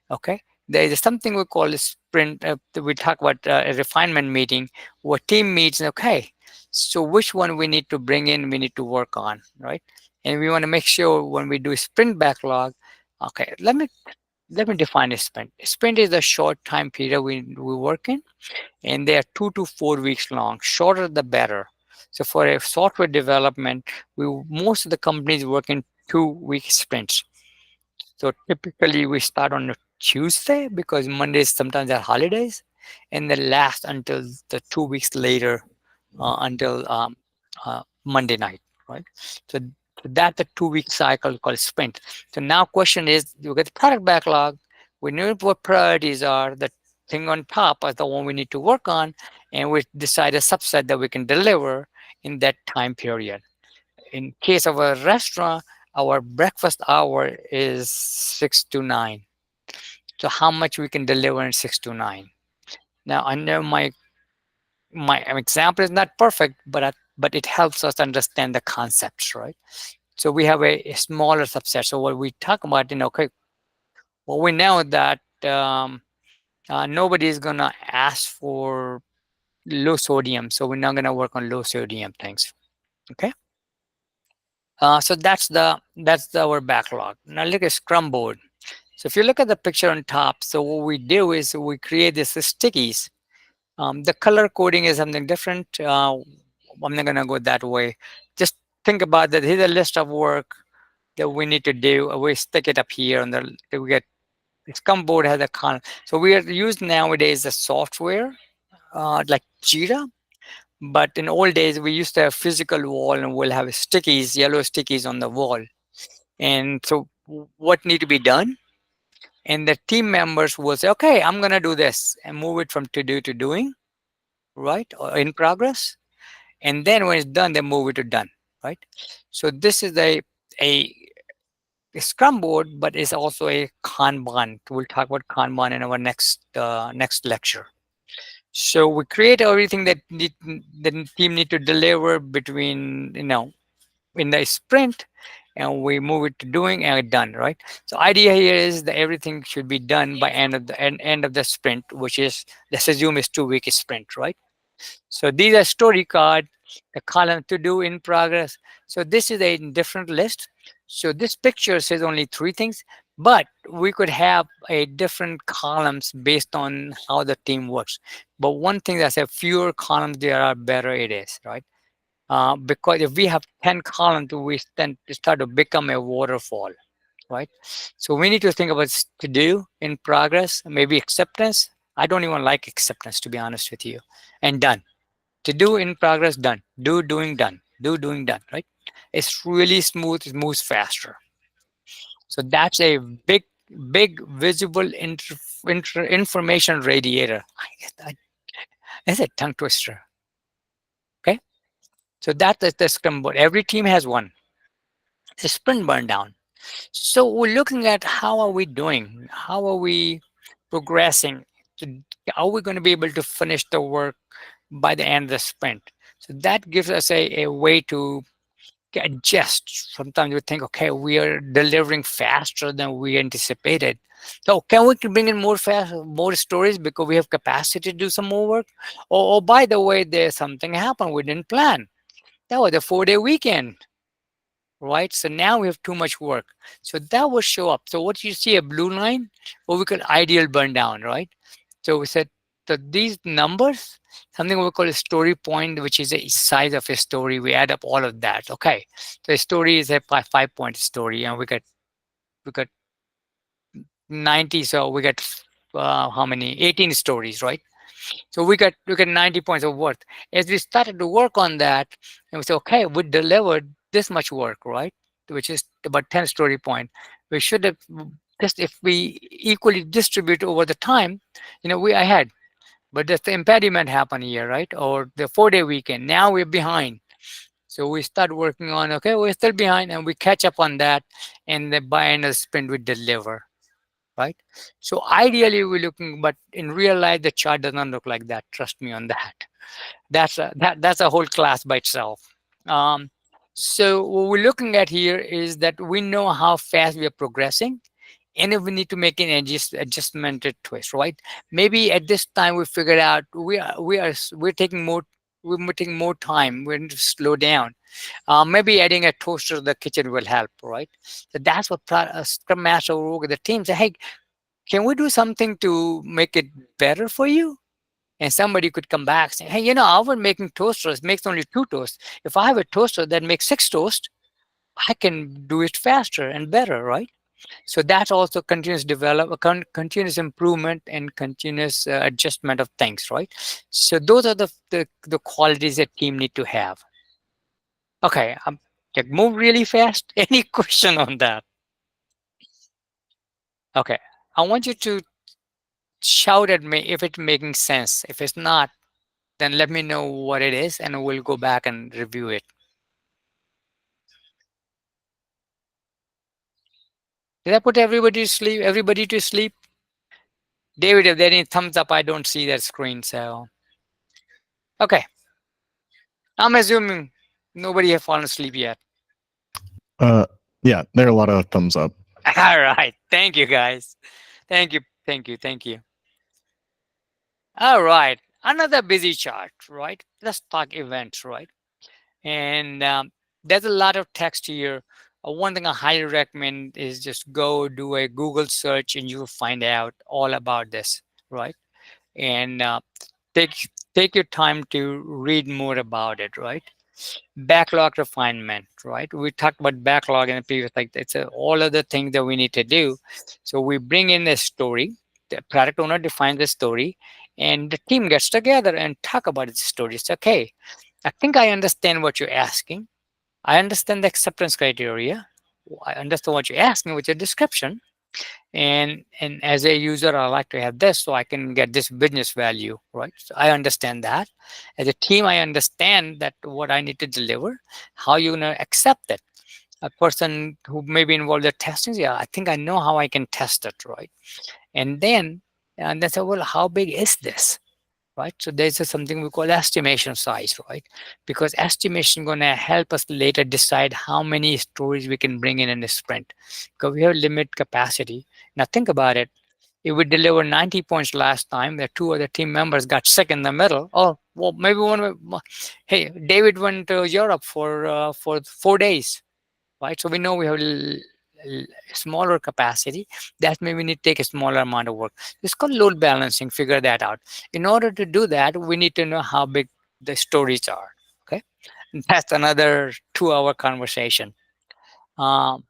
Okay, there is something we call a sprint. We talk about a refinement meeting where team meets. Okay, so which one we need to bring in, we need to work on, right? And we want to make sure when we do a sprint backlog. Okay, let me define a sprint. A sprint is a short time period we work in, and they are 2 to 4 weeks long. Shorter the better. So for a software development, most of the companies work in 2 week sprints. So typically we start on a Tuesday because Mondays sometimes are holidays, and then last until the 2 weeks later, until Monday night, right? So that's a 2 week cycle called sprint. So now question is, you get the product backlog, we know what priorities are, the thing on top is the one we need to work on, and we decide a subset that we can deliver in that time period. In case of a restaurant, our breakfast hour is 6 to 9. So how much we can deliver in 6 to 9? Now I know my example is not perfect, but it helps us understand the concepts, right? So we have a smaller subset. So what we talk about, okay, well, we know that nobody is gonna ask for low sodium, so we're not gonna work on low sodium things. Okay. So that's our backlog. Now look at Scrum board. So if you look at the picture on top, so what we do is we create these stickies. The color coding is something different. I'm not gonna go that way. Just think about that. Here's a list of work that we need to do. We stick it up here, and we get Scrum board has a So we are used nowadays the software like Jira. But in old days, we used to have physical wall, and we'll have stickies, yellow stickies on the wall. And so what need to be done? And the team members will say, okay, I'm going to do this and move it from to do to doing, right? Or in progress. And then when it's done, they move it to done. right? So this is a a Scrum board, but it's also a Kanban. We'll talk about Kanban in our next lecture. So we create everything that the team need to deliver between, in the sprint, and we move it to doing and done, right? So idea here is that everything should be done by end of the sprint, which is, let's assume, is 2 week sprint, right? So these are story card, the column to do in progress. So this is a different list. So this picture says only three things, but we could have a different columns based on how the team works. But one thing that says fewer columns there are better it is, right? Because if we have 10 columns, we then start to become a waterfall, right? So we need to think about to do in progress, maybe acceptance. I don't even like acceptance, to be honest with you, and done. To do in progress, done. Do doing done. Do doing done, right? It's really smooth. It moves faster. So that's a big visible information radiator. It's a tongue twister. Okay. So that is the Scrum board. Every team has one. The sprint burn down. So we're looking at how are we doing? How are we progressing? Are we going to be able to finish the work by the end of the sprint? So that gives us a way to adjust. Sometimes we think, okay, we are delivering faster than we anticipated. So can we bring in more stories because we have capacity to do some more work? Or by the way, there's something happened we didn't plan. That was a 4-day weekend, right? So now we have too much work. So that will show up. So what you see, a blue line, what we call ideal burn down, right? So we said that these numbers, something we call a story point, which is a size of a story. We add up all of that. Okay. So a story is a 5 point story, and we got 90. So we got how many? 18 stories, right? So we got 90 points of worth. As we started to work on that, and we said, okay, we delivered this much work, right? Which is about 10 story point. We should have just, if we equally distribute over the time, we ahead. But the impediment happened here, right? Or the 4-day weekend. Now we're behind. So we start working on, okay, we're still behind, and we catch up on that, and then by end of the sprint we deliver, right? So ideally we're looking, but in real life the chart does not look like that. Trust me on that. That's a whole class by itself. Um, so what we're looking at here is that we know how fast we are progressing, and if we need to make an adjustmented twist, right? Maybe at this time we figured out we're taking more time. We need to slow down. Maybe adding a toaster to the kitchen will help, right? So that's what Scrum Master will work with the team. Say, hey, can we do something to make it better for you? And somebody could come back saying, hey, our making toasters makes only 2 toasts. If I have a toaster that makes 6 toasts, I can do it faster and better, right? So that's also continuous continuous improvement and continuous adjustment of things, right? So those are the qualities that team need to have. Okay, can move really fast. Any question on that? Okay, I want you to shout at me if it's making sense. If it's not, then let me know what it is, and we'll go back and review it. Did I put everybody to sleep? Everybody to sleep? David, if there any thumbs up, I don't see that screen. So, okay, I'm assuming nobody have fallen asleep yet. Yeah, there are a lot of thumbs up. All right, thank you, guys. Thank you, thank you, thank you. All right, another busy chart, right? Let's talk events, right? And there's a lot of text here. One thing I highly recommend is just go do a Google search, and you'll find out all about this, right? And take take your time to read more about it, right? Backlog refinement, right? We talked about backlog in the previous, like it's all of the things that we need to do. So we bring in a story. The product owner defines the story, and the team gets together and talk about the story. It's okay. I think I understand what you're asking. I understand the acceptance criteria. I understand what you're asking with your description. And as a user, I like to have this so I can get this business value, right? So I understand that. As a team, I understand that what I need to deliver, how you're gonna accept it. A person who may be involved in testing, yeah, I think I know how I can test it, right? And then they say, well, how big is this? Right? So there's something we call estimation size, right? Because estimation gonna help us later decide how many stories we can bring in a sprint. Because we have limit capacity. Now think about it. If we deliver 90 points last time, the two other team members got sick in the middle. Oh, well, maybe hey, David went to Europe for 4 days, right? So we know we have smaller capacity. That means we need to take a smaller amount of work. It's called load balancing. Figure that out. In order to do that, we need to know how big the stories are. Okay, that's another 2 hour conversation. Um,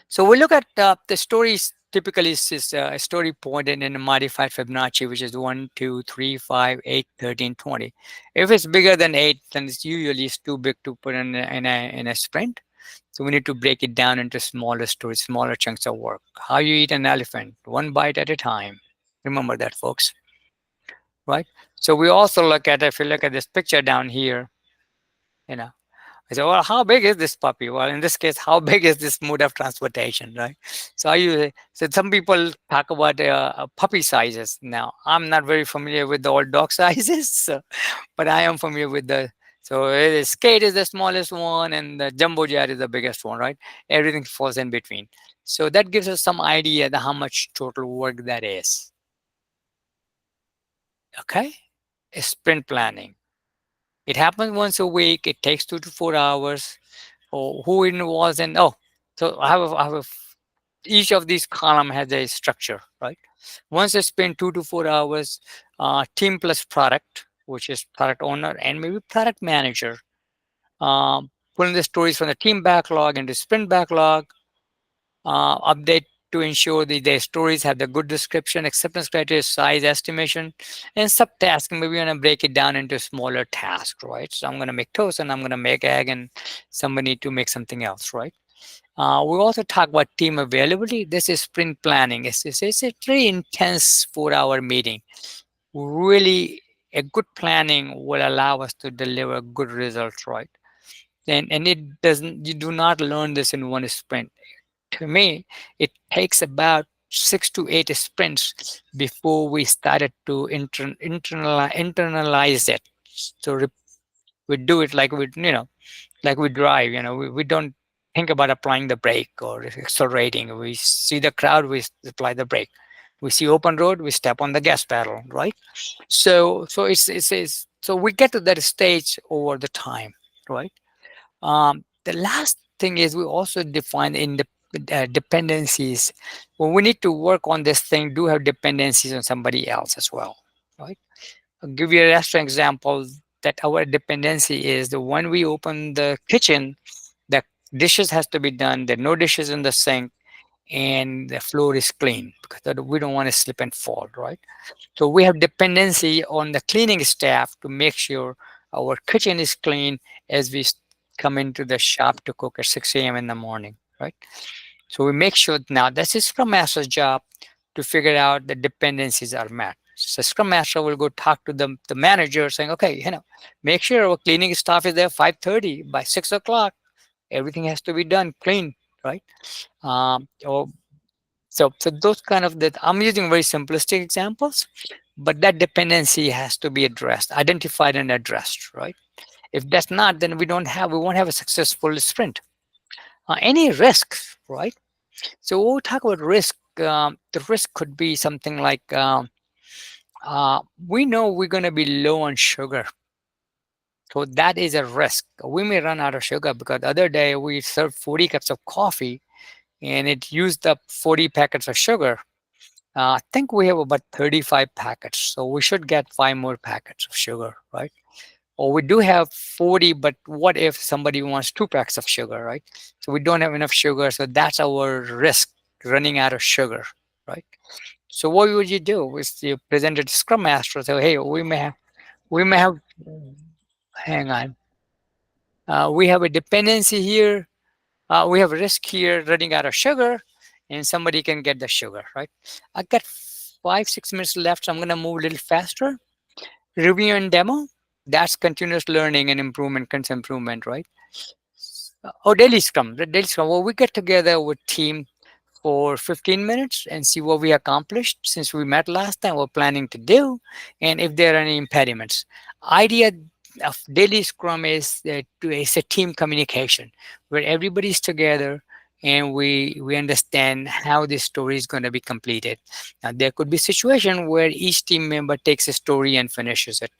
so we look at the stories. Typically, is a story pointed in a modified Fibonacci, which is 1, 2, 3, 5, 8, 13, 20. If it's bigger than 8, then it's usually too big to put in a sprint. So we need to break it down into smaller stories, smaller chunks of work. How you eat an elephant, one bite at a time. Remember that, folks, right? So we also look at, if you look at this picture down here, you know, I said, well, how big is this puppy? Well, in this case, how big is this mode of transportation, right? So so some people talk about puppy sizes. Now, I'm not very familiar with the old dog sizes, but I am familiar with so skate is the smallest one and the jumbo jet is the biggest one, right? Everything falls in between. So that gives us some idea of how much total work that is. Okay, sprint planning. It happens once a week. It takes 2 to 4 hours. Oh, who involves in? Oh, so each of these column has a structure, right? Once I spend 2 to 4 hours, team plus product, which is product owner and maybe product manager, pulling the stories from the team backlog into sprint backlog, update to ensure that their stories have the good description, acceptance criteria, size, estimation, and subtasking. Maybe we're going to break it down into smaller tasks, right? So I'm going to make toast and I'm going to make egg and somebody need to make something else, right? We also talk about team availability. This is sprint planning. It's a very intense 4 hour meeting. Really, a good planning will allow us to deliver good results, right? And it doesn't, you do not learn this in one sprint. To me, it takes about 6 to 8 sprints before we started to internalize it. So we do it like like we drive. We don't think about applying the brake or accelerating. We see the crowd, we apply the brake. We see open road, we step on the gas pedal, right? So it's so we get to that stage over the time, right? The last thing is we also define in the dependencies. When we need to work on this thing, do have dependencies on somebody else as well, right? I'll give you a restaurant example that our dependency is the when we open the kitchen, the dishes has to be done. There are no dishes in the sink, and the floor is clean because we don't want to slip and fall, right? So we have dependency on the cleaning staff to make sure our kitchen is clean as we come into the shop to cook at 6 a.m. in the morning, right? So we make sure now that's a Scrum Master's job to figure out the dependencies are met. So Scrum Master will go talk to the manager saying, okay, make sure our cleaning staff is there 5:30 by 6 o'clock. Everything has to be done clean, right? Or so those kind of that I'm using very simplistic examples, but that dependency has to be addressed, identified and addressed, right? If that's not, then we won't have a successful sprint. Any risks, right? So when we talk about risk, the risk could be something like we know we're going to be low on sugar. So that is a risk. We may run out of sugar because the other day we served 40 cups of coffee and it used up 40 packets of sugar. I think we have about 35 packets. So we should get 5 more packets of sugar, right? Or we do have 40, but what if somebody wants 2 packs of sugar, right? So we don't have enough sugar. So that's our risk, running out of sugar, right? So what would you do? Is you present it to Scrum Master, say, hey, we may have, hang on. We have a dependency here. We have a risk here running out of sugar. and somebody can get the sugar, right? I got 5, 6 minutes left, so I'm going to move a little faster. Review and demo, that's continuous learning and improvement, continuous improvement, right? Oh, daily scrum, the daily scrum. Well, we get together with team for 15 minutes and see what we accomplished since we met last time, we're planning to do, and if there are any impediments. Idea of daily scrum is that it's a team communication where everybody's together and we understand how this story is going to be completed. Now there could be situation where each team member takes a story and finishes it.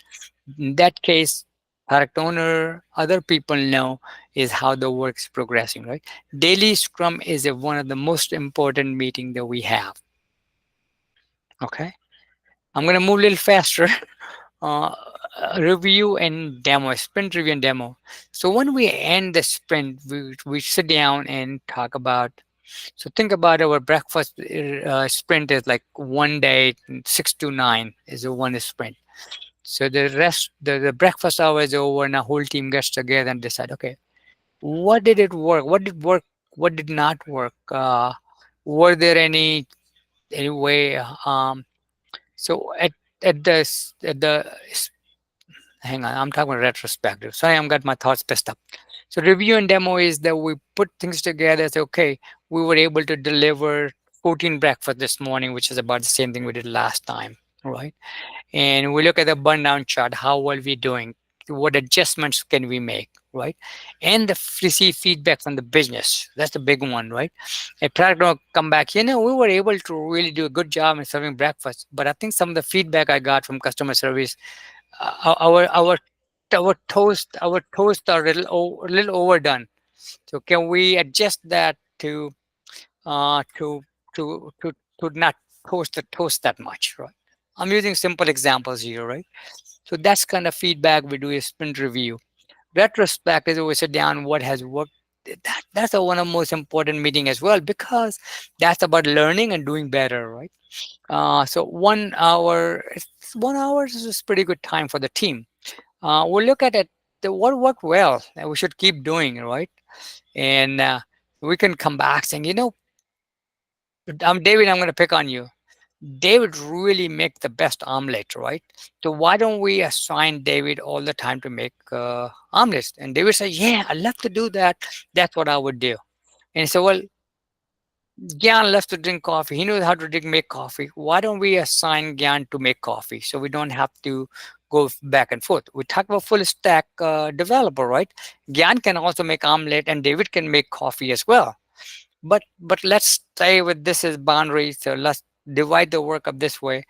In that case, product owner, other people know is how the work's progressing, right? Daily scrum is one of the most important meeting that we have. Okay, I'm going to move a little faster. uh, Review and demo, sprint review and demo. So when we end the sprint, we sit down and talk about. So think about our breakfast sprint is like one day, 6 to 9 is a one sprint. So the rest, the breakfast hour is over, and the whole team gets together and decide, okay, what did it work? What did work? What did not work? Were there any way? So at the hang on, I'm talking about retrospective. Sorry, I'm got my thoughts pissed up. So review and demo is that we put things together. Say, okay, we were able to deliver 14 breakfast this morning, which is about the same thing we did last time, right? And we look at the burn down chart, how well we're doing, what adjustments can we make, right? And receive feedback from the business. That's the big one, right? A product will come back, we were able to really do a good job in serving breakfast, but I think some of the feedback I got from customer service, our toast are a little overdone. So can we adjust that to uh, to to to to not toast the toast that much, right? I'm using simple examples here, right? So that's kind of feedback we do a sprint review. Retrospect is we sit down what has worked. That's one of the most important meeting as well because that's about learning and doing better, right? So 1 hour, 1 hour is a pretty good time for the team. We'll look at it. What worked well, and we should keep doing, right? And we can come back saying, I'm David. I'm going to pick on you. David really make the best omelet, right? So why don't we assign David all the time to make omelets? And David said, "Yeah, I love to do that. That's what I would do." And so, well, Gyan loves to drink coffee. He knows how to make coffee. Why don't we assign Gyan to make coffee so we don't have to go back and forth? We talk about full stack developer, right? Gyan can also make omelet, and David can make coffee as well. But let's stay with this as boundary. So let's divide the work up this way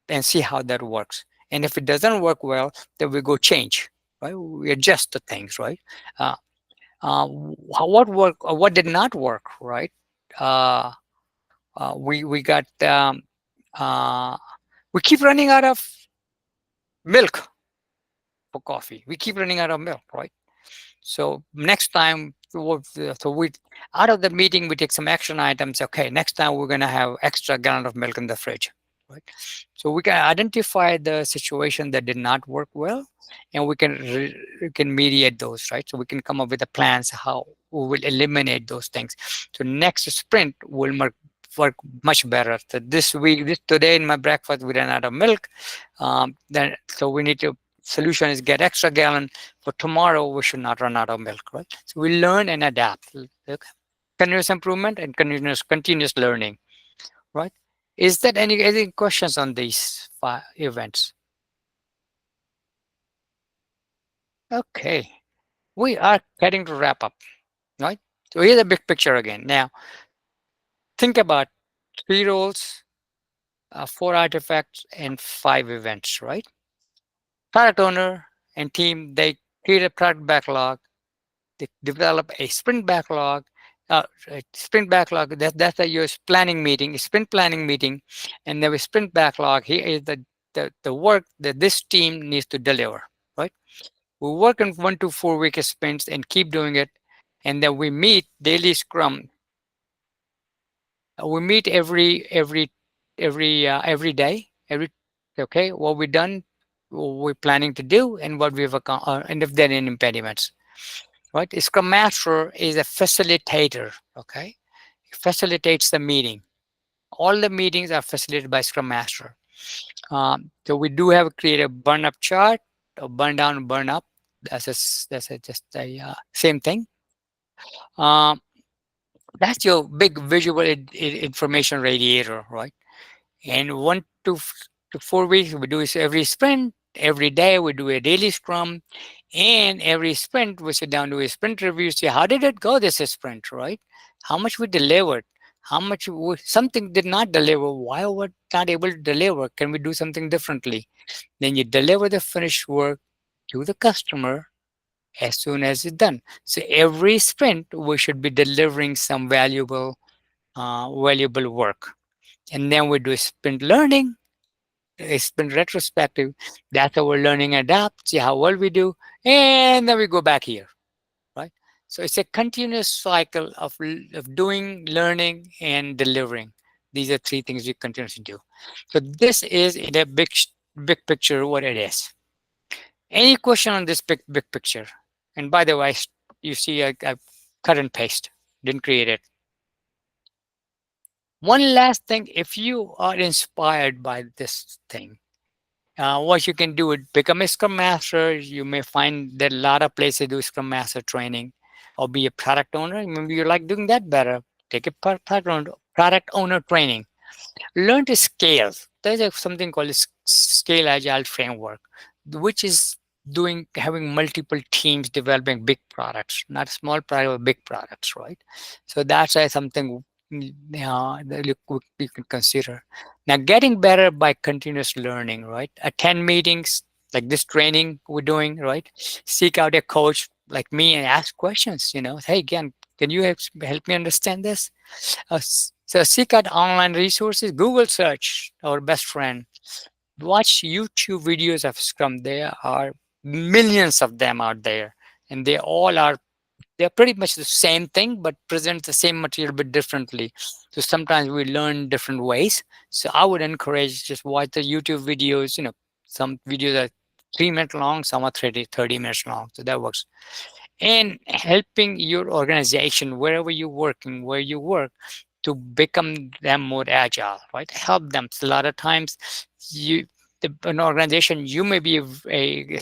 and see how that works. And if it doesn't work well, then we go change, right? We adjust the things, right? Uh, what worked, what did not work, right? Uh, we got uh, we keep running out of milk for coffee. We keep running out of milk, right? So next time, so we out of the meeting we take some action items. Okay, next time we're gonna have extra gallon of milk in the fridge, right? So we can identify the situation that did not work well, and we can mediate those, right? So we can come up with the plans how we will eliminate those things. So next sprint will work much better. So this week, today in my breakfast we ran out of milk. Then so we need to solution is get extra gallon. For tomorrow we should not run out of milk, right? So we learn and adapt. Okay. Continuous improvement and continuous learning, right? Is that any questions on these events? Okay, we are getting to wrap up, right? So here's a big picture again. Now think about 3 roles, 4 artifacts, and 5 events, right? Product owner and team, they create a product backlog. They develop a sprint backlog. Sprint backlog, that's a your planning meeting, sprint planning meeting, and there is sprint backlog. Here is the work that this team needs to deliver, right? We work in 1 to 4 week sprints and keep doing it, and then we meet daily scrum. We meet every day. Okay, what we done, what we're planning to do, and what we've accomplished, and if there are any impediments. Right? A Scrum Master is a facilitator. Okay, facilitates the meeting. All the meetings are facilitated by Scrum Master. So we do have create a burn up chart, or burn down, burn up. Just a same thing. Um, that's your big visual information radiator, right? And 1 to 4 weeks we do this every sprint. Every day we do a daily scrum, and every sprint we sit down do a sprint review. See how did it go this sprint, right? How much we delivered, how much something did not deliver. Why were not able to deliver? Can we do something differently? Then you deliver the finished work to the customer as soon as it's done. So every sprint we should be delivering some valuable work. And then we do sprint learning, a sprint retrospective. That's how we're learning adapt, see how well we do, and then we go back here, right? So it's a continuous cycle of doing, learning, and delivering. These are three things we continuously do. So this is in a big picture what it is. Any question on this big picture? And by the way, you see I cut and paste, didn't create it. One last thing, if you are inspired by this thing, what you can do is become a Scrum Master. You may find that a lot of places do Scrum Master training, or be a product owner. Maybe you like doing that better. Take a product owner training. Learn to scale. There's something called a scale agile framework, which is having multiple teams developing big products, not small product, but big products, right? So that's something that you can consider. Now, getting better by continuous learning, right? Attend meetings like this training we're doing, right? Seek out a coach like me and ask questions. Hey, again, can you help me understand this? So seek out online resources. Google search, our best friend. Watch YouTube videos of Scrum. There are millions of them out there, and they're pretty much the same thing, but present the same material but differently. So sometimes we learn different ways. So I would encourage just watch the YouTube videos. Some videos are 3 minutes long, some are 30 minutes long. So that works. And helping your organization, wherever you're working, where you work, to become them more agile, right? Help them. So a lot of times, an organization, you may be a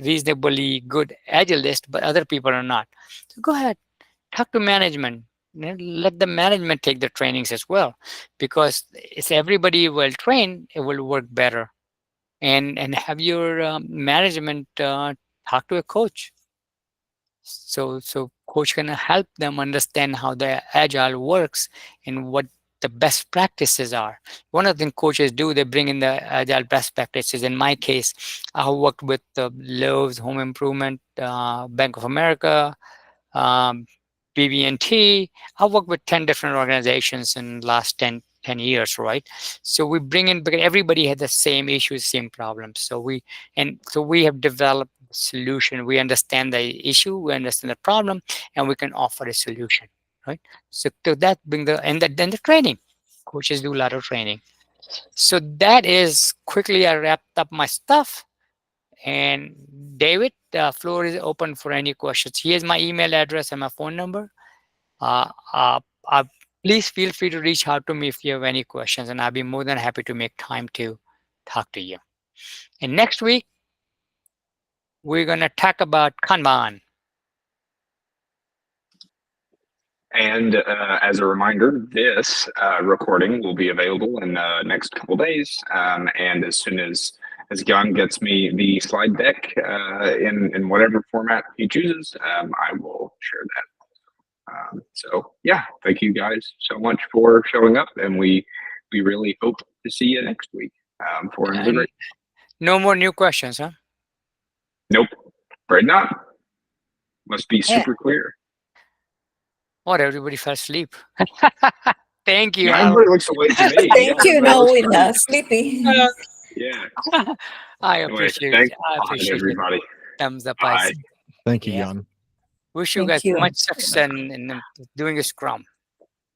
reasonably good agilist, but other people are not. So go ahead, talk to management. Let the management take the trainings as well, because if everybody well trained, it will work better. And have your management talk to a coach, so coach can help them understand how the agile works and what the best practices are. One of the things coaches do, they bring in the agile best practices. In my case, I have worked with Lowe's Home Improvement, Bank of America, um, BB&T. I worked with 10 different organizations in the last 10 years, right? So we bring in, because everybody had the same issues, same problems. So we have developed a solution. We understand the issue, we understand the problem, and we can offer a solution, right? So to that bring then the training. Coaches do a lot of training. So that is quickly I wrapped up my stuff. And David, the floor is open for any questions. Here's my email address and my phone number. Uh, uh, uh, please feel free to reach out to me if you have any questions, and I'll be more than happy to make time to talk to you. And next week, we're going to talk about Kanban. And as a reminder, this recording will be available in the next couple days. And as soon as Gyan gets me the slide deck in whatever format he chooses, I will share that. So yeah, thank you guys so much for showing up, and we really hope to see you next week for another great. No more new questions, huh? Nope, right not. Must be super clear. What, everybody fell asleep? Thank you. Yeah, everybody looks away to me. Thank you. Now we're sleepy. Yeah. I Anyway, appreciate thanks it. I appreciate everybody. it. Thumbs up. Bye. Thank you, Yeah. Jan. Wish you Thank guys you. much success in doing a Scrum.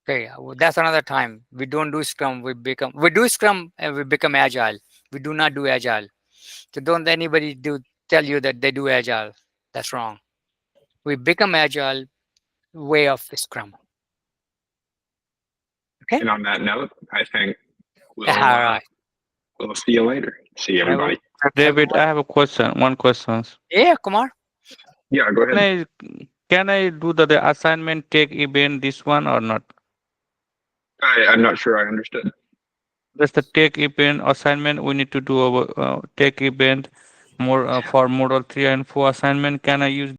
Okay, well, that's another time. We don't do Scrum. We do Scrum and we become Agile. We do not do Agile. So don't anybody tell you that they do Agile. That's wrong. We become Agile way of Scrum. Okay. And on that note, I think we'll All right. we'll see you later. See everybody. David, I have a question. One question. Yeah, Kumar. Yeah, go ahead. Can I do the assignment take event this one or not? I'm not sure I understood. That's the take event assignment. We need to do our take event more for model 3 and 4 assignment. Can I use